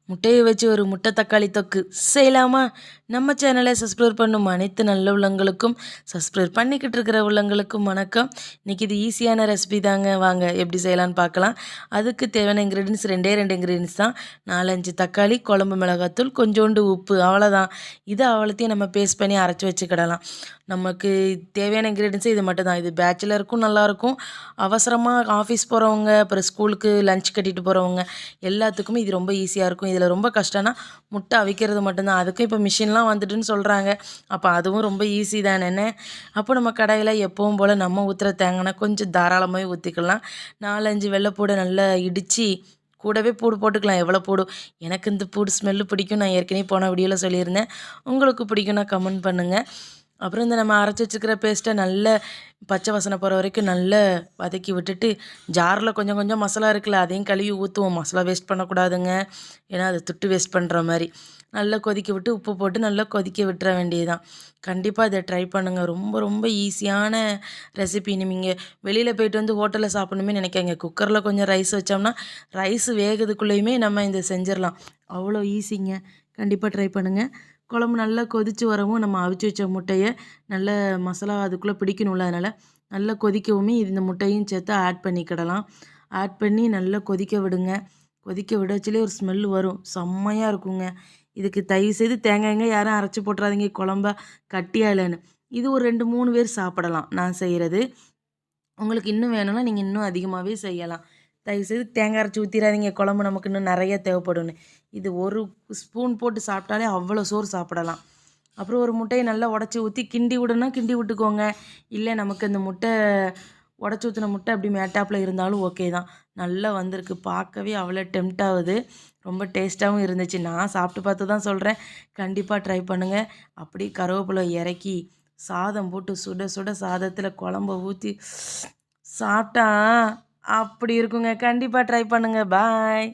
முட்டையை வச்சு ஒரு முட்டை தக்காளி தொக்கு செய்யலாமா? நம்ம சேனலை சப்ஸ்கிரைப் பண்ணும் அனைத்து நல்ல உள்ளங்களுக்கும், சப்ஸ்கிரைப் பண்ணிக்கிட்டு இருக்கிற உள்ளங்களுக்கும் வணக்கம். இன்றைக்கி இது ஈஸியான ரெசிபி தாங்க. வாங்க எப்படி செய்யலான்னு பார்க்கலாம். அதுக்கு தேவையான இன்க்ரீடியன்ஸ் ரெண்டே இன்க்ரீடியன்ஸ் தான். 4-5 தக்காளி, குழம்பு மிளகாத்தூள், கொஞ்சோண்டு உப்பு, அவ்வளோதான். இதை அவ்வளோத்தையும் நம்ம பேஸ்ட் பண்ணி அரைச்சி வச்சுக்கிடலாம். நமக்கு தேவையான இன்க்ரீடியன்ஸு இது மட்டும் தான். இது பேச்சுலருக்கும் நல்லாயிருக்கும், அவசரமாக ஆஃபீஸ் போகிறவங்க, அப்புறம் ஸ்கூலுக்கு லஞ்ச் கட்டிட்டு போகிறவங்க எல்லாத்துக்குமே இது ரொம்ப ஈஸியாக இருக்கும். இதில் ரொம்ப கஷ்டம்னா முட்டை அவிக்கிறது மட்டும்தான். அதுக்கும் இப்போ மிஷின்லாம் வந்துட்டுன்னு சொல்கிறாங்க. அப்போ அதுவும் ரொம்ப ஈஸி தானேன்னு. அப்போ நம்ம கடையில் எப்பவும் போல் நம்ம ஊற்றுற தேங்காய் கொஞ்சம் தாராளமாகவே ஊற்றிக்கலாம். 4-5 வெள்ளைப்பூடை நல்லா இடித்து கூடவே பூடு போட்டுக்கலாம். எவ்வளோ பூடு, எனக்கு இந்த பூடு ஸ்மெல்லு பிடிக்கும். நான் ஏற்கனவே போன வீடியோவில் சொல்லியிருந்தேன். உங்களுக்கு பிடிக்கும்னா கமெண்ட் பண்ணுங்கள். அப்புறம் இந்த நம்ம அரைச்சி வச்சுக்கிற பேஸ்ட்டை நல்ல பச்சை வாசனை போகிற வரைக்கும் நல்லா வதக்கி விட்டுட்டு, ஜாரில் கொஞ்சம் கொஞ்சம் மசாலா இருக்குல்ல, அதையும் கழுவி ஊற்றுவோம். மசாலா வேஸ்ட் பண்ணக்கூடாதுங்க, ஏன்னா அதை துட்டு வேஸ்ட் பண்ணுற மாதிரி. நல்லா கொதிக்க விட்டு உப்பு போட்டு நல்லா கொதிக்க விட்டுற வேண்டியதுதான். கண்டிப்பாக இதை ட்ரை பண்ணுங்கள். ரொம்ப ரொம்ப ஈஸியான ரெசிபி. நீங்கள் வெளியில் போயிட்டு வந்து ஹோட்டலில் சாப்பிடணுமே நினைக்காங்க. குக்கரில் கொஞ்சம் ரைஸ் வச்சோம்னா ரைஸ் வேகிறதுக்குள்ளேயுமே நம்ம இதை செஞ்சிடலாம். அவ்வளோ ஈஸிங்க. கண்டிப்பாக ட்ரை பண்ணுங்கள். குழம்பு நல்லா கொதித்து வரவும் நம்ம அவிச்சு வச்ச முட்டையை நல்ல மசாலா அதுக்குள்ளே பிடிக்கணும்ல, அதனால் நல்லா கொதிக்கவுமே இந்த முட்டையும் சேர்த்து ஆட் பண்ணிக்கிடலாம். ஆட் பண்ணி நல்லா கொதிக்க விடுங்க. கொதிக்க விடச்சிலே ஒரு ஸ்மெல் வரும், செம்மையாக இருக்குங்க. இதுக்கு தயவுசெய்து தேங்காய்ங்க யாரும் அரைச்சி போட்டுறாதீங்க குழம்பா கட்டியா இல்லைன்னு. இது ஒரு 2-3 பேர் சாப்பிடலாம் நான் செய்கிறது. உங்களுக்கு இன்னும் வேணும்னா நீங்கள் இன்னும் அதிகமாகவே செய்யலாம். தயவுசெய்து தேங்காய் அரைச்சி ஊற்றிடாதீங்க, குழம்பு நமக்கு இன்னும் நிறைய தேவைப்படும்னு. இது ஒரு ஸ்பூன் போட்டு சாப்பிட்டாலே அவ்வளோ சோறு சாப்பிடலாம். அப்புறம் ஒரு முட்டையை நல்லா உடச்சி ஊற்றி கிண்டி விடணும்னா கிண்டி விட்டுக்கோங்க. இல்லை நமக்கு அந்த முட்டை உடச்சி ஊற்றின முட்டை அப்படி மேட்டாப்பில் இருந்தாலும் ஓகே தான். நல்லா வந்திருக்கு, பார்க்கவே அவ்வளோ டெம்ட் ஆகுது. ரொம்ப டேஸ்ட்டாகவும் இருந்துச்சு. நான் சாப்பிட்டு பார்த்து தான் சொல்கிறேன். கண்டிப்பாக ட்ரை பண்ணுங்கள். அப்படியே கருவேப்பிலை இறக்கி சாதம் போட்டு சுட சுட சாதத்தில் குழம்ப ஊற்றி சாப்பிட்டா அப்படி இருக்குங்க. கண்டிப்பாக ட்ரை பண்ணுங்கள். பாய்.